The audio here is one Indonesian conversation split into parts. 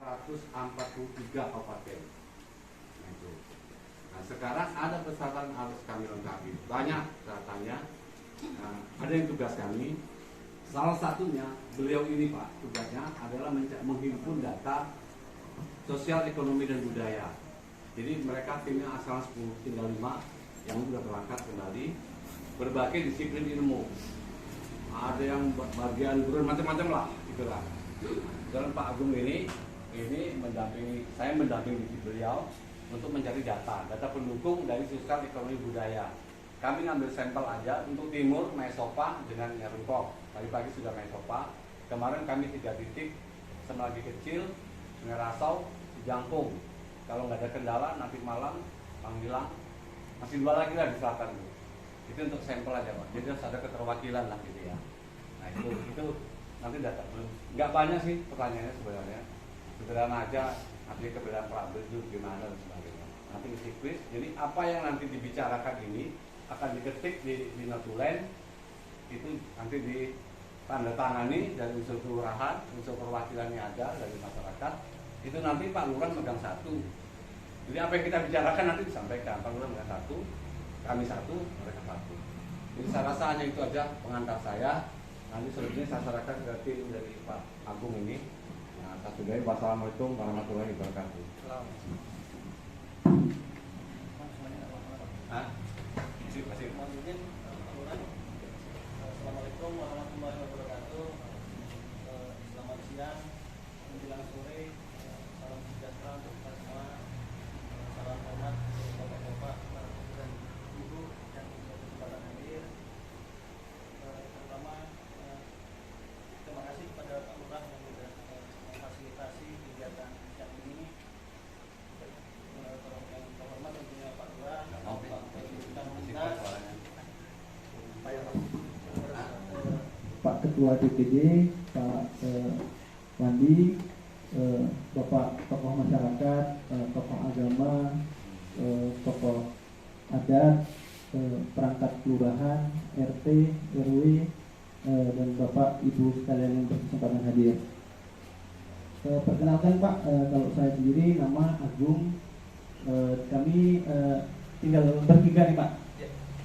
143 kabupaten. Nah, itu. Nah, sekarang ada persyaratan harus kami lengkapi. Banyak syaratnya. Nah, ada yang tugas kami. Salah satunya beliau ini Pak, tugasnya adalah menghimpun data sosial, ekonomi dan budaya. Jadi mereka timnya asal 10 tinggal 5 yang sudah terangkat kembali berbagai disiplin ilmu. Ada yang bagian guru macam-macam lah, itulah. Dan Pak Agung ini mendampingi, saya mendampingi beliau untuk mencari data pendukung dari sosial, ekonomi, budaya. Kami ngambil sampel aja untuk timur Mesopa dengan Nyarempok. Tadi pagi sudah Mesopa. Kemarin kami 3 titik, Semanggi Kecil, Sungai Rasau, Jangkung. Kalau nggak ada kendala nanti malam Panggilang, masih 2 lagi lah di selatan. Itu untuk sampel aja Pak. Jadi harus ada keterwakilan lah gitu ya. Nah itu nanti data belum. Nggak banyak sih pertanyaannya sebenarnya. Sederhana aja. Nanti keberadaan Pak itu gimana dan sebagainya. Nanti isi quiz. Jadi apa yang nanti dibicarakan ini akan diketik di notulen, itu nanti ditandatangani dari unsur kelurahan, unsur perwakilannya ada dari masyarakat. Itu nanti Pak Lurah megang 1. Jadi apa yang kita bicarakan nanti disampaikan. Pak Lurah megang 1, kami 1, mereka 1. Jadi saya rasa hanya itu aja pengantar saya. Nanti selanjutnya saya serahkan ke tim dari Pak Agung ini. Nah, saya sudahi. Wassalamualaikum warahmatullahi wabarakatuh. Assalamualaikum warahmatullahi wabarakatuh. Selamat siang menjelang sore. Salam sejahtera untuk kita semua. Salam hormat bapak-bapak, para dan ibu yang berkesempatan hadir. Terutama terima kasih kepada Pak Lurah yang sudah memfasilitasi kegiatan siang ini. Yang terhormat tentunya Pak Lurah, Pak Ketua DPD, Pak Wandi, Bapak tokoh masyarakat, tokoh agama, tokoh adat, perangkat kelurahan, RT, RW, dan Bapak Ibu sekalian yang berkesempatan hadir. Perkenalkan Pak, kalau saya sendiri nama Agung. Kami tinggal bertiga nih Pak.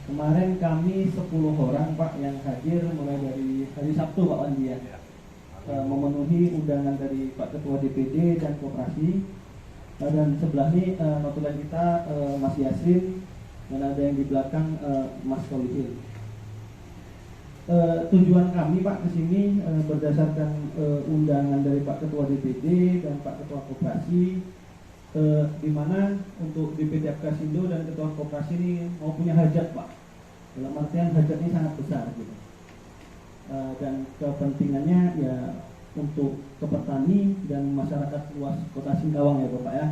Kemarin kami 10 orang Pak yang hadir mulai dari hari Sabtu Pak Wandi ya. Memenuhi undangan dari Pak Ketua DPD dan Koperasi. Dan sebelah ini notulen kita Mas Yasrin, dan ada yang di belakang Mas Kolihil. Tujuan kami Pak kesini berdasarkan undangan dari Pak Ketua DPD dan Pak Ketua Koperasi, di mana untuk DPD Apkasindo dan Ketua Koperasi ini mau punya hajat Pak. Dalam artian hajat ini sangat besar gitu. Dan kepentingannya ya untuk ke petani dan masyarakat luas Kota Singkawang ya Bapak ya.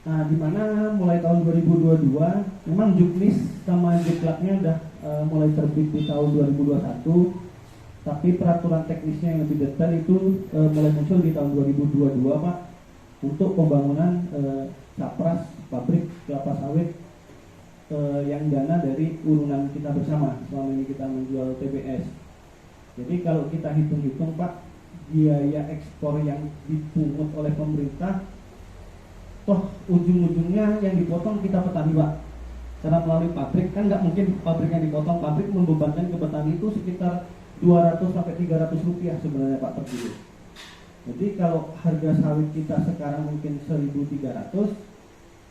Nah, di mana mulai tahun 2022 memang juknis sama jiplaknya udah mulai terbit di tahun 2021, tapi peraturan teknisnya yang lebih detail itu mulai muncul di tahun 2022 Pak, untuk pembangunan sapras pabrik kelapa sawit yang dana dari urunan kita bersama selama ini kita menjual TBS. Jadi kalau kita hitung-hitung Pak, biaya ekspor yang dipungut oleh pemerintah, toh ujung-ujungnya yang dipotong kita petani Pak. Karena melalui pabrik kan nggak mungkin pabrik yang dipotong, pabrik membebankan ke petani itu sekitar 200 sampai 300 rupiah sebenarnya Pak per kilo. Jadi kalau harga sawit kita sekarang mungkin 1.300,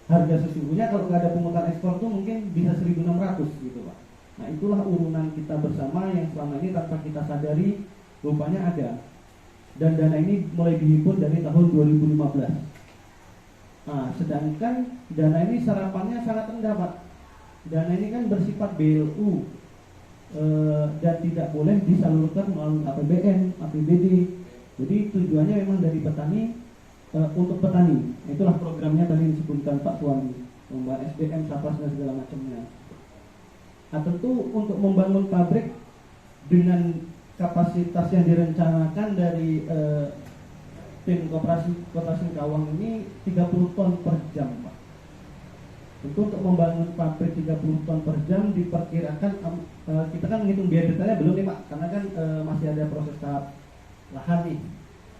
harga sesungguhnya kalau nggak ada pungutan ekspor itu mungkin bisa 1.600 gitu Pak. Nah itulah urunan kita bersama yang selama ini tanpa kita sadari rupanya ada. Dan dana ini mulai dihimpun dari tahun 2015. Nah sedangkan dana ini serapannya sangat rendah Pak. Dana ini kan bersifat BLU dan tidak boleh disalurkan melalui APBN, APBD. Jadi tujuannya memang dari petani untuk petani. Itulah programnya tadi disebutkan Pak Suwandi, membangun SDM, sapras dan segala macamnya. Nah tentu untuk membangun pabrik dengan kapasitas yang direncanakan dari tim koperasi Kota Singkawang ini 30 ton per jam Pak. Tentu untuk membangun pabrik 30 ton per jam diperkirakan kita kan menghitung biaya detailnya belum nih Pak, karena kan masih ada proses tahap lahan nih.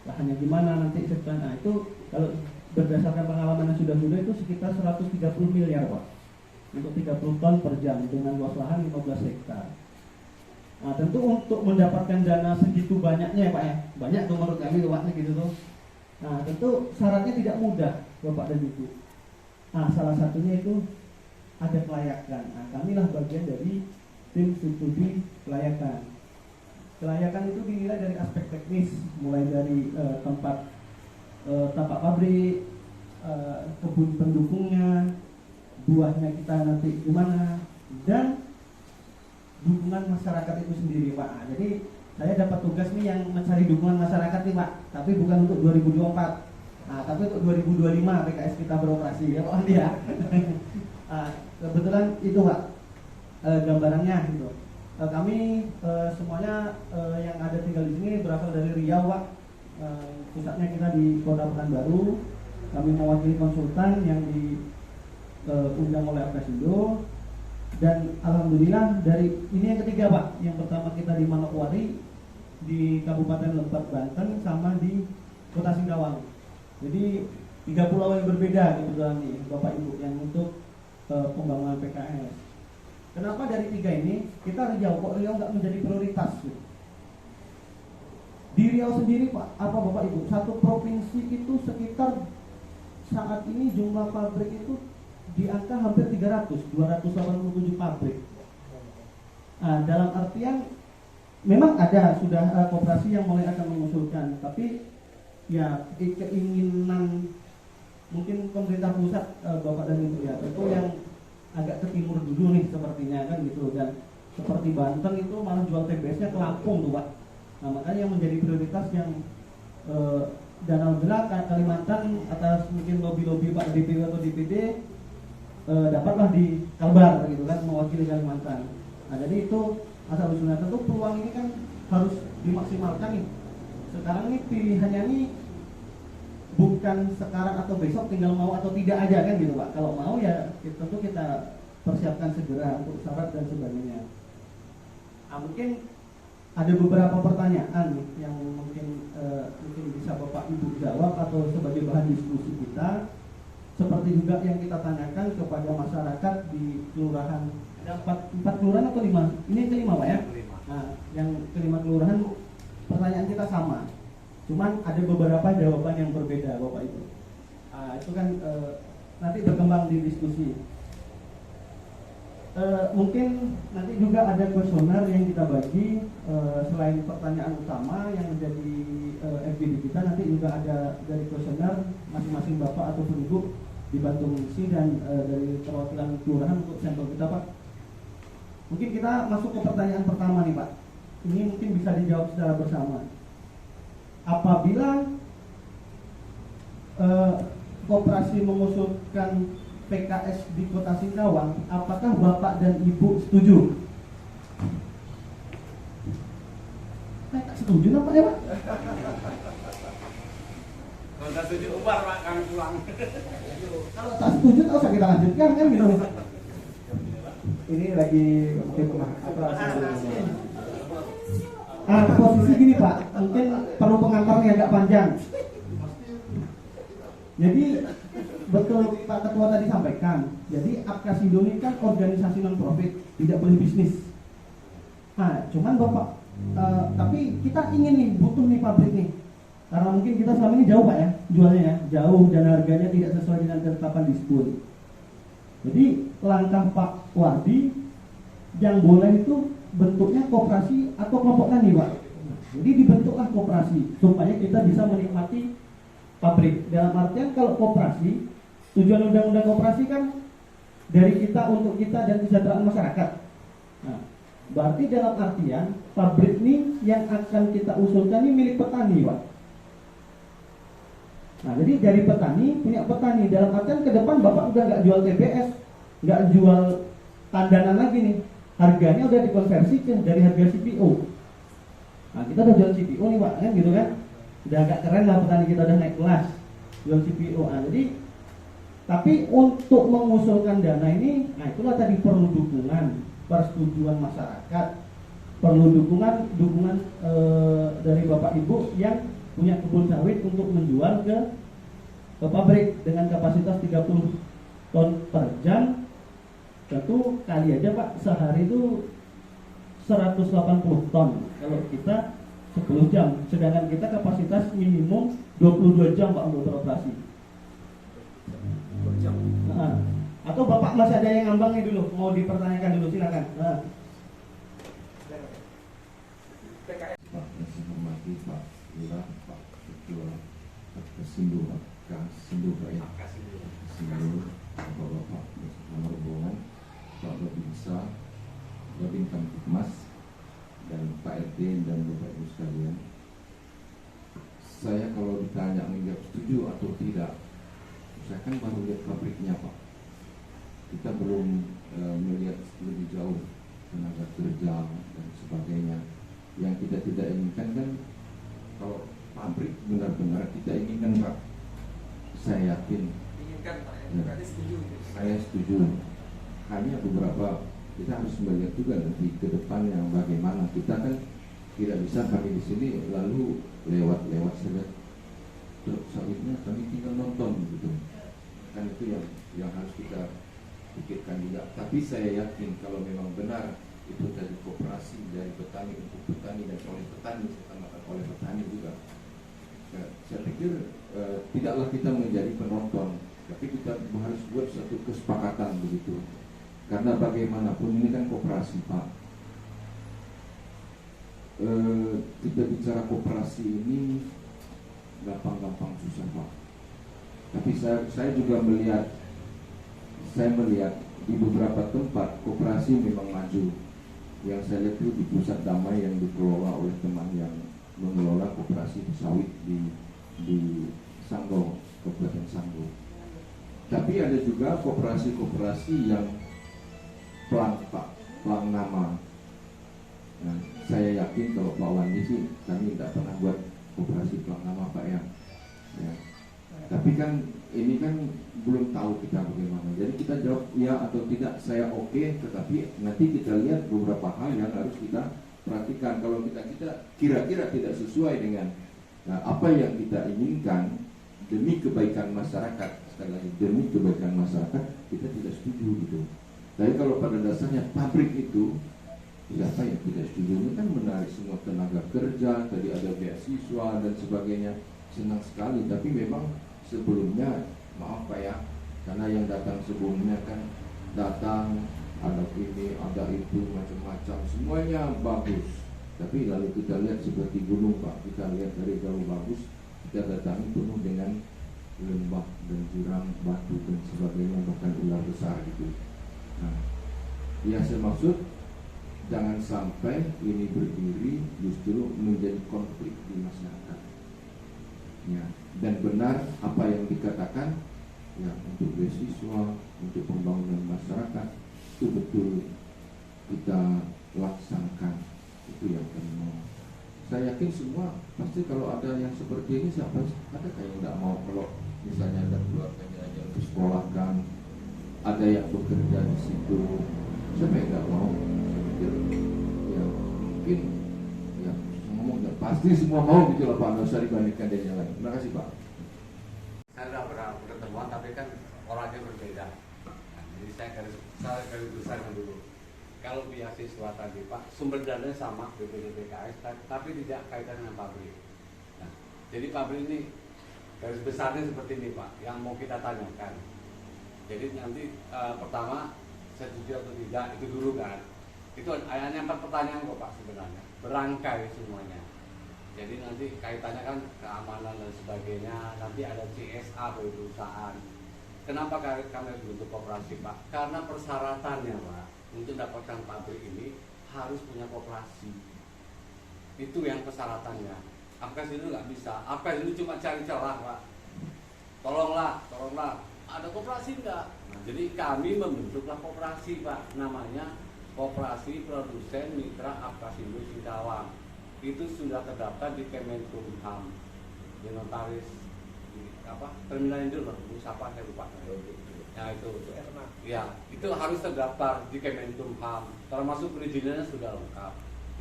lahannya gimana nanti nah itu kalau berdasarkan pengalaman yang sudah itu sekitar 130 miliar Pak untuk 30 ton per jam dengan luas lahan 15 hektar. Nah tentu untuk mendapatkan dana segitu banyaknya ya Pak ya, banyak tuh menurut kami luasnya gitu tuh. Nah tentu syaratnya tidak mudah Bapak dan Ibu. Nah salah satunya itu ada kelayakan. Nah kamilah bagian dari tim studi kelayakan. Kelayakan itu dinilai dari aspek teknis, mulai dari tempat tapak pabrik, kebun pendukungnya, buahnya kita nanti gimana, dan dukungan masyarakat itu sendiri Pak. Nah, jadi saya dapat tugas nih yang mencari dukungan masyarakat nih Pak, tapi bukan untuk 2024, nah, tapi untuk 2025 PKS kita beroperasi ya Pak ya. Nah, kebetulan itu Pak gambarannya gitu. Kami semuanya yang ada tinggal di sini berasal dari Riau Pak. Pusatnya kita di Kota Pekanbaru. Kami mewakili konsultan yang diundang oleh Apkasindo. Dan alhamdulillah dari ini yang ketiga Pak. Yang pertama kita di Manokwari, di Kabupaten Lebak Banten, sama di Kota Singkawang. Jadi 3 pulau yang berbeda kebetulan nih Bapak Ibu yang untuk pembangunan PKS. Kenapa dari 3 ini kita Riau, kok Riau nggak menjadi prioritas? Di Riau sendiri Pak, apa Bapak Ibu, satu provinsi itu sekitar saat ini jumlah pabrik itu di angka hampir 287 pabrik. Nah, dalam artian memang ada sudah koperasi yang mulai akan mengusulkan, tapi ya keinginan mungkin pemerintah pusat Bapak dan Ibu ya, itu yang agak ke timur dulu nih sepertinya kan gitu, dan seperti Banten itu malah jual TBS-nya ke Lampung tuh Pak. Nah makanya yang menjadi prioritas yang Danau Gerak, Kalimantan atas mungkin lobby-lobby Pak DPW atau DPD dapatlah di Kalbar gitu kan, mewakili Kalimantan. Nah jadi itu asal usulnya, tentu peluang ini kan harus dimaksimalkan nih. Sekarang nih pilihannya nih bukan sekarang atau besok tinggal mau atau tidak aja kan gitu Pak. Kalau mau ya tentu kita persiapkan segera untuk syarat dan sebagainya. Nah, mungkin ada beberapa pertanyaan nih yang mungkin bisa Bapak Ibu jawab atau sebagai bahan diskusi kita. Seperti juga yang kita tanyakan kepada masyarakat di kelurahan, ada 4 kelurahan atau 5? Ini kelima Pak ya? Nah, yang kelima kelurahan pertanyaan kita sama. Cuman ada beberapa jawaban yang berbeda Bapak Ibu. Nah, itu kan nanti berkembang di diskusi. Mungkin nanti juga ada kuesioner yang kita bagi selain pertanyaan utama yang menjadi FGD kita, nanti juga ada dari kuesioner masing-masing Bapak atau Ibu dibantu mengisi, dan dari perwakilan kelurahan untuk sampel kita Pak. Mungkin kita masuk ke pertanyaan pertama nih Pak. Ini mungkin bisa dijawab secara bersama. Apabila koperasi mengusulkan PKS di Kota Singkawang, apakah Bapak dan Ibu setuju? Tak setuju apa ya Pak? Kalau tak setuju ubar Pak, kami pulang. Kalau tak setuju tak usah kita lanjutkan kan gitu. Ini lagi posisi gini Pak, mungkin perlu pengantar yang agak panjang. Jadi betul Pak Ketua tadi sampaikan, jadi Apkasindo ini kan organisasi non profit, tidak boleh bisnis. Nah, cuman Bapak, tapi kita ingin nih, butuh nih pabrik nih, karena mungkin kita selama ini jauh Pak ya, jualnya ya, jauh dan harganya tidak sesuai dengan ketetapan diskon. Jadi langkah Pak Wardi yang boleh itu bentuknya koperasi atau kelompok tani Pak. Jadi dibentuklah koperasi supaya kita bisa menikmati pabrik. Dalam artian kalau koperasi, tujuan undang-undang koperasi kan dari kita untuk kita dan kesejahteraan masyarakat. Nah, berarti dalam artian pabrik ini yang akan kita usulkan ini milik petani Pak. Nah jadi dari petani punya petani, dalam artian ke depan Bapak udah nggak jual TBS, nggak jual tandanan lagi nih. Harganya udah dikonversi dari harga CPO. Nah kita udah jual CPO nih Pak, kan gitu kan? Udah agak keren lah, petani kita udah naik kelas jual CPO. Nah, jadi tapi untuk mengusulkan dana ini, nah itulah tadi perlu dukungan, persetujuan masyarakat, perlu dukungan dari Bapak Ibu yang punya kebun sawit untuk menjual ke pabrik dengan kapasitas 30 ton per jam. Satu kali aja Pak, sehari itu 180 ton kalau kita 10 jam, sedangkan kita kapasitas minimum 22 jam Pak untuk beroperasi. Nah, atau Bapak masih ada yang ngambang nih dulu, mau dipertanyakan dulu, silakan. Nah. Pak, saya hormati Pak Lurah, Pak Ketua Kasindo, Pak Kasindo, Bapak bersama rombongan, Pak Babinsa, Babin Kamtipmas, dan Pak RT dan Bapak Ibu sekalian. Saya kalau ditanya menjawab setuju atau tidak, saya kan baru lihat pabriknya Pak. Kita belum melihat lebih jauh tenaga kerja dan sebagainya. Yang kita tidak inginkan kan, kalau pabrik benar-benar kita inginkan Pak, saya yakin. Inginkan Pak, ya. Berarti setuju. Saya setuju. Hanya beberapa kita harus melihat juga nanti ke depan yang bagaimana. Kita kan tidak bisa kami di sini lalu lewat saja truk sawitnya, kami tinggal nonton gitu. Kan itu yang harus kita pikirkan juga. Tapi saya yakin kalau memang benar itu dari kooperasi dari petani untuk petani dan oleh petani serta oleh petani juga. Nah, saya pikir tidaklah kita menjadi penonton, tapi kita harus buat satu kesepakatan begitu. Karena bagaimanapun ini kan kooperasi Pak. Kita bicara kooperasi ini gampang-gampang susah Pak. Tapi saya juga melihat di beberapa tempat kooperasi memang maju. Yang saya lihat itu di pusat damai yang dikelola oleh teman yang mengelola kooperasi sawit di Sanggau, Kabupaten Sanggau. Tapi ada juga kooperasi yang pelang nama. Nah, saya yakin kalau Pak Wandi sih kami tidak pernah buat kooperasi pelang nama Pak ya. Tapi kan ini kan belum tahu kita bagaimana. Jadi kita jawab ya atau tidak, saya oke, tetapi nanti kita lihat beberapa hal yang harus kita perhatikan. Kalau kita kira-kira tidak sesuai dengan apa yang kita inginkan demi kebaikan masyarakat, sekali lagi demi kebaikan masyarakat, kita tidak setuju gitu. Tapi kalau pada dasarnya pabrik itu, siapa yang tidak setuju? Ini kan menarik semua tenaga kerja, tadi ada beasiswa dan sebagainya, senang sekali. Tapi memang sebelumnya, maaf Pak ya, karena yang datang sebelumnya kan datang, ada ini, ada itu, macam-macam, semuanya bagus. Tapi lalu kita lihat seperti gunung Pak, kita lihat dari jauh bagus, kita datangi penuh dengan lembah dan jurang, batu dan sebagainya, bahkan ular besar gitu. Nah, yang saya maksud, jangan sampai ini berdiri justru menjadi konflik di masyarakat. Ya, dan benar apa yang dikatakan ya, untuk beasiswa, untuk pembangunan masyarakat itu betul kita laksanakan. Itu yang kami mau. Saya yakin semua pasti kalau ada yang seperti ini, siapa ada yang tidak mau kalau misalnya ada keluarganya yang disekolahkan, ada yang bekerja di situ, siapa yang tidak mau? Ya mungkin ya ngomong pasti semua mau gitu lah Pak, nggak usah dibandingkan dengan yang lain. Terima kasih Pak. Saya sudah pernah bertemuan tapi kan orangnya berbeda. Nah, jadi saya garis besarnya dulu. Kalau beasiswa tadi Pak, sumber dananya sama BPDPKS, tapi tidak kaitan dengan pabrik. Nah, jadi pabrik ini garis besarnya seperti ini Pak, yang mau kita tanyakan. Jadi nanti pertama setuju atau tidak itu dulu kan. Itu hanya 4 pertanyaan kok Pak sebenarnya, berangkai semuanya. Jadi nanti kaitannya kan keamanan dan sebagainya. Nanti ada CSA dari perusahaan. Kenapa kami bentuk koperasi Pak? Karena persyaratannya Pak, untuk dapatkan pabrik ini harus punya koperasi. Itu yang persyaratannya. Apkes itu nggak bisa. Apkes itu cuma cari celah Pak. Tolonglah. Ada koperasi enggak? Nah, jadi kami membentuklah koperasi Pak. Namanya Koperasi Produsen Mitra Apkasindo Singkawang. Itu sudah terdaftar di Kemenkumham, di notaris di Terminal Indul, siapa saya lupa. Ya itu ya itu harus terdaftar di Kemenkumham, termasuk perizinannya sudah lengkap.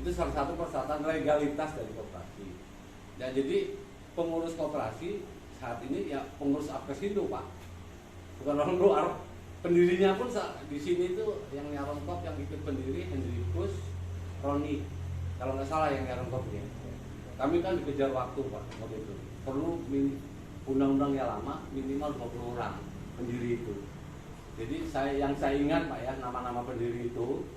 Itu salah satu persyaratan legalitas dari koperasi. Dan jadi pengurus koperasi saat ini ya pengurus Apkesindo Pak, bukan orang luar. Pendirinya pun di sini itu yang nyarongkop yang ikut pendiri Hendrikus Roni, kalau nggak salah yang nyarongkopnya. Kami kan dikejar waktu Pak waktu itu, perlu undang-undangnya lama minimal 20 orang pendiri itu. Jadi yang saya ingat Pak ya, nama-nama pendiri itu,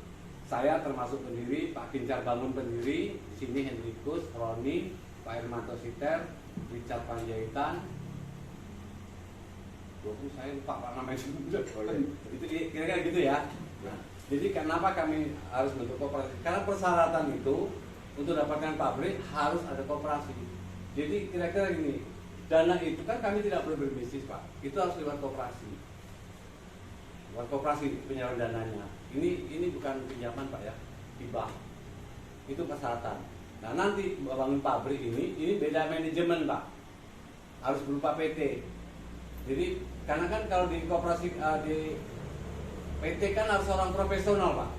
saya termasuk pendiri, Pak Gincar Bangun pendiri, di sini Hendrikus, Roni, Pak Hermanto Siter, Richard Panjaitan, saya lupa Pak namanya itu kira-kira gitu ya. Nah, jadi kenapa kami harus bentuk koperasi? Karena persyaratan itu untuk dapatkan pabrik harus ada koperasi. Jadi kira-kira gini, dana itu kan kami tidak boleh berbisnis Pak, itu harus lewat koperasi. Lewat koperasi penyaluran dananya. Ini bukan pinjaman Pak ya, hibah. Itu persyaratan. Nah nanti bangun pabrik ini beda manajemen Pak, harus berupa PT. Jadi karena kan kalau di koperasi di PT kan harus orang profesional Pak.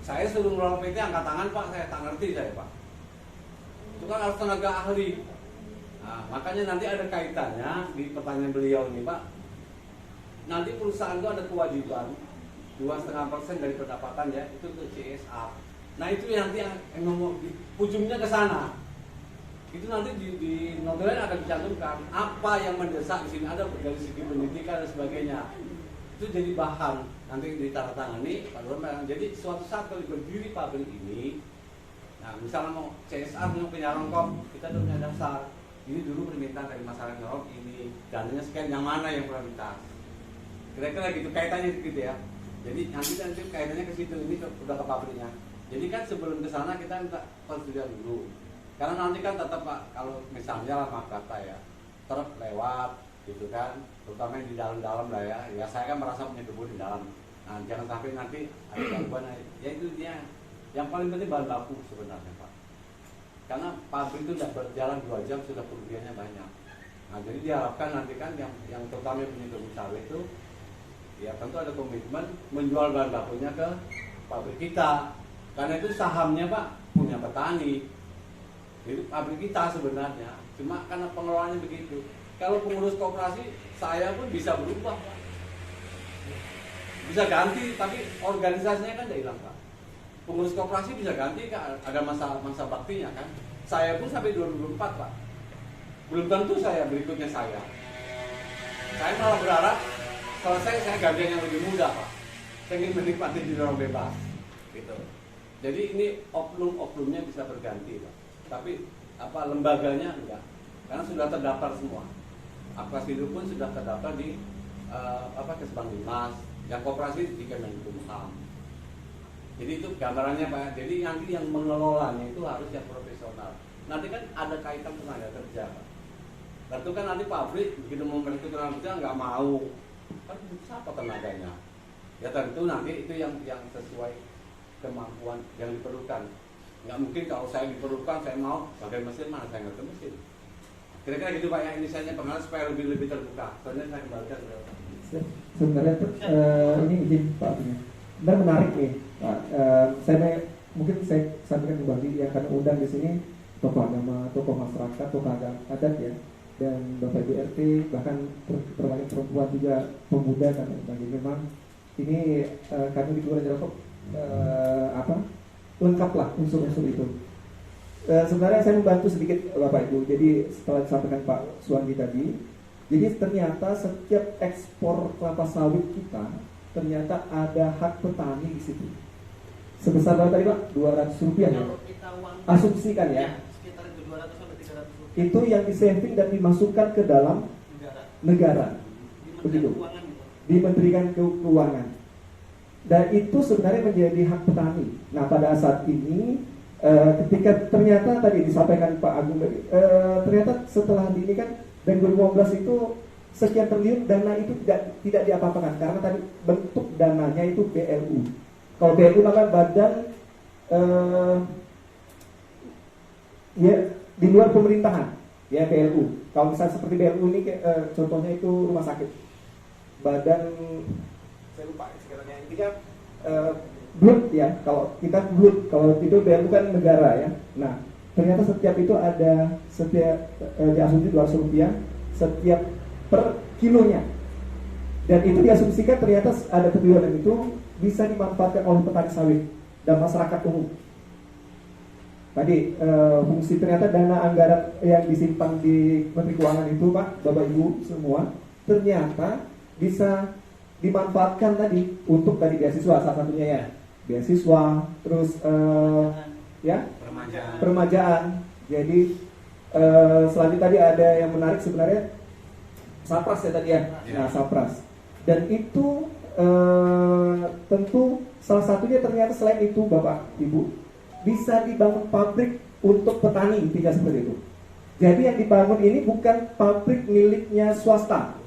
Saya suruh ngelola PT angkat tangan Pak, saya tak ngerti saya Pak. Itu kan harus tenaga ahli. Nah, makanya nanti ada kaitannya di pertanyaan beliau ini Pak. Nanti perusahaan itu ada kewajiban 2,5% dari pendapatan ya, itu untuk CSR. Nah itu nanti yang ngomong ujungnya ke sana. Itu nanti di notulen akan dicantumkan apa yang mendesak di sini, ada dari segi pendidikan dan sebagainya. Itu jadi bahan nanti ditandatangani Pak Lurah. Jadi suatu saat kalau berdiri pabrik ini, nah misalnya mau CSR mau penyarongkop, kita udah punya dasar. Ini dulu permintaan dari masyarakat nyarong ini, dananya sekian, yang mana yang prioritas. Kira-kira gitu kaitannya gitu ya. Jadi nanti kaitannya ke situ, ini udah ke pabriknya. Jadi kan sebelum ke sana kita minta persetujuan dulu. Karena nanti kan tetap Pak, kalau misalnya lah maaf kata ya, truk lewat gitu kan, terutama di dalam-dalam lah ya. Ya saya kan merasa punya kebun di dalam. Nah jangan sampai nanti ada gangguan. Ya itu dia. Yang paling penting bahan baku sebenarnya Pak. Karena pabrik itu tidak berjalan 2 jam sudah kerugiannya banyak. Nah jadi diharapkan nanti kan yang terutama punya kebun sawit itu, ya tentu ada komitmen menjual bahan bakunya ke pabrik kita. Karena itu sahamnya Pak punya petani. Itu pabrik kita sebenarnya. Cuma karena pengelolaannya begitu. Kalau pengurus koperasi saya pun bisa berubah Pak. Bisa ganti, tapi organisasinya kan tidak hilang Pak. Pengurus koperasi bisa ganti kan, ada masa baktinya kan. Saya pun sampai 2024 Pak. Belum tentu saya berikutnya saya. Saya malah berharap selesai saya gantian yang lebih muda Pak. Saya ingin menikmati di ruang bebas gitu. Jadi ini oknum-oknumnya bisa berganti Pak. Tapi lembaganya enggak. Karena sudah terdaftar semua. Apkesindo pun sudah terdaftar di Kesbangdimas, yang koperasi di Kemenkumham. Jadi itu gambarannya Pak. Jadi nanti yang mengelolanya itu harus yang profesional. Nanti kan ada kaitan tenaga kerja Pak. Tentu kan nanti pabrik begitu memperhitungkan tenaga kerja nggak mau. Kan siapa tenaganya? Ya tentu nanti itu yang sesuai kemampuan yang diperlukan. Nggak mungkin kalau saya diperlukan saya mau pakai mesin, mana saya ngerti mesin. Kira-kira gitu Pak ya, ini saya pengen supaya lebih terbuka. Soalnya saya kembalikan sebenarnya ini izin Pak, benar menarik nih Pak. Saya mungkin saya sampaikan kembali yang kami undang di sini tokoh agama, tokoh masyarakat, tokoh adat ya, dan Bapak Ibu RT, bahkan terbanyak perempuan juga, pemuda dan sebagainya. Memang ini kami di Kelurahan Jerokop lengkaplah unsur-unsur itu. Sebenarnya saya membantu sedikit Bapak Ibu. Jadi setelah disampaikan Pak Suwandi tadi, jadi ternyata setiap ekspor kelapa sawit kita ternyata ada hak petani di situ. Sebesar berapa tadi Pak? 200 rupiah ya? Asumsikan ya? Sekitar 200 sampai 300 rupiah. Itu yang disaving dan dimasukkan ke dalam negara. Begitu. Dimenterikan keuangan. Dan itu sebenarnya menjadi hak petani. Nah pada saat ini ketika ternyata tadi disampaikan Pak Agung, ternyata setelah ini kan dari 2015 itu sekian triliun dana itu tidak diapa-apakan karena tadi bentuk dananya itu BLU. Kalau BLU namanya badan ya di luar pemerintahan ya BLU. Kalau misalnya seperti BLU ini contohnya itu rumah sakit, badan saya lupa sekarangnya, intinya BLUT ya, kalau kita BLUT, kalau itu BLU kan negara ya. Nah ternyata setiap itu ada diasumsi Rp200 setiap per kilonya. Dan itu diasumsikan ternyata ada ketujuan itu bisa dimanfaatkan oleh petani sawit dan masyarakat umum. Tadi fungsi ternyata dana anggaran yang disimpan di Menteri Keuangan itu, Pak, Bapak Ibu semua, ternyata bisa dimanfaatkan tadi untuk tadi beasiswa, salah satunya ya beasiswa, terus permajaan. Jadi selanjutnya tadi ada yang menarik sebenarnya Sapras ya tadi ya. Nah, Sapras. Dan itu tentu salah satunya ternyata selain itu Bapak Ibu bisa dibangun pabrik untuk petani, tidak seperti itu. Jadi yang dibangun ini bukan pabrik miliknya swasta,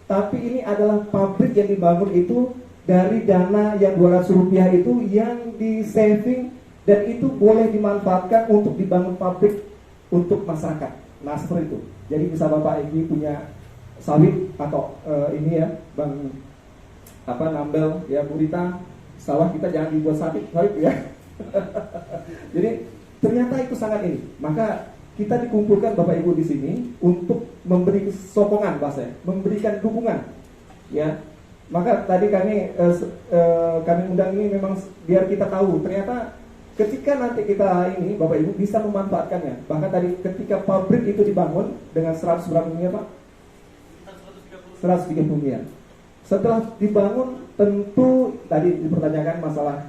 tapi ini adalah pabrik yang dibangun itu dari dana yang Rp200 itu yang di saving dan itu boleh dimanfaatkan untuk dibangun pabrik untuk masyarakat. Nah seperti itu. Jadi bisa Bapak Ibu punya sawit atau ini ya Bang Nambel ya Bu Rita, sawah kita jangan dibuat sawit ya. Jadi ternyata itu sangat ini. Maka kita dikumpulkan Bapak Ibu di sini untuk memberi sokongan bahasanya, memberikan dukungan ya. Maka tadi kami undang ini memang biar kita tahu ternyata ketika nanti kita ini Bapak Ibu bisa memanfaatkannya. Bahkan tadi ketika pabrik itu dibangun dengan 100 berapa miliar Pak? 130 miliar. Setelah dibangun tentu tadi dipertanyakan masalah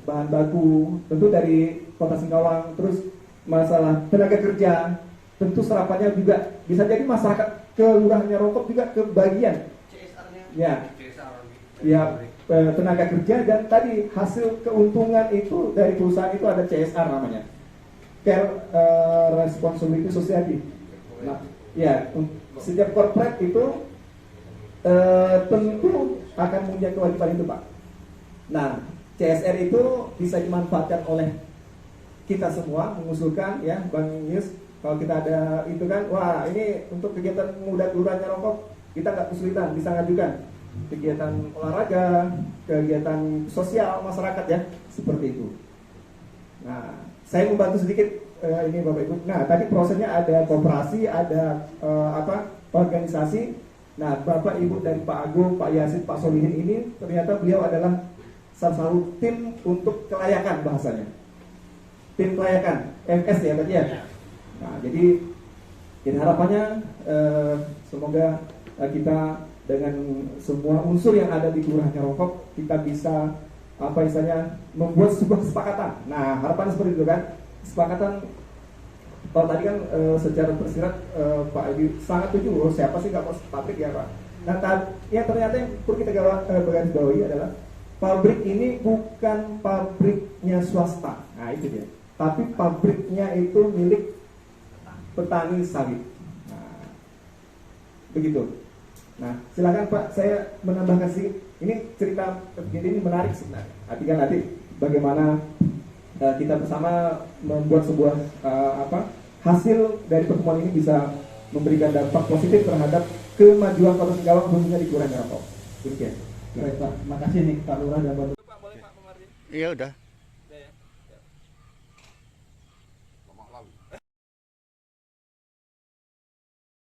bahan baku, tentu dari Kota Singkawang, terus masalah tenaga kerja, tentu serapannya juga bisa jadi masyarakat kelurahannya Rongkop juga kebagian. Ya, tenaga kerja dan tadi hasil keuntungan itu dari perusahaan itu ada CSR namanya, Care Responsibility Society. Nah, ya setiap corporate itu tentu akan punya kewajiban itu Pak. Nah, CSR itu bisa dimanfaatkan oleh kita semua, mengusulkan ya Bang Yus, kalau kita ada itu kan, wah ini untuk kegiatan muda kelurahannya Rongkop kita nggak kesulitan, bisa ngajukan kegiatan olahraga, kegiatan sosial masyarakat ya, seperti itu. Nah, saya membantu sedikit ini Bapak Ibu. Nah, tadi prosesnya ada koperasi, ada organisasi. Nah, Bapak Ibu dari Pak Agung, Pak Yasin, Pak Solihin ini ternyata beliau adalah salah satu tim untuk kelayakan bahasanya. Tim kelayakan, MS ya berarti ya. Nah, jadi harapannya semoga kita dengan semua unsur yang ada di Kelurahan Rongkop kita bisa membuat sebuah kesepakatan. Nah, harapannya seperti itu kan. Kesepakatan kalau tadi kan secara tersirat Pak Edi sangat setuju, siapa sih nggak mau pabrik ya Pak. Nah, ya ternyata yang perlu kita garis bawahi adalah pabrik ini bukan pabriknya swasta. Nah, itu dia. Tapi pabriknya itu milik petani sawit. Nah, begitu. Nah, silakan Pak, saya menambahkan sedikit. Ini cerita ini menarik sebenarnya. Artinya nanti bagaimana kita bersama membuat sebuah hasil dari pertemuan ini bisa memberikan dampak positif terhadap kemajuan Kota Singkawang khususnya di Kelurahan Rongkop. Demikian. Baik Pak, makasih nih Pak Lurah dan Pak. Pak, boleh Pak Pemardi? Iya udah.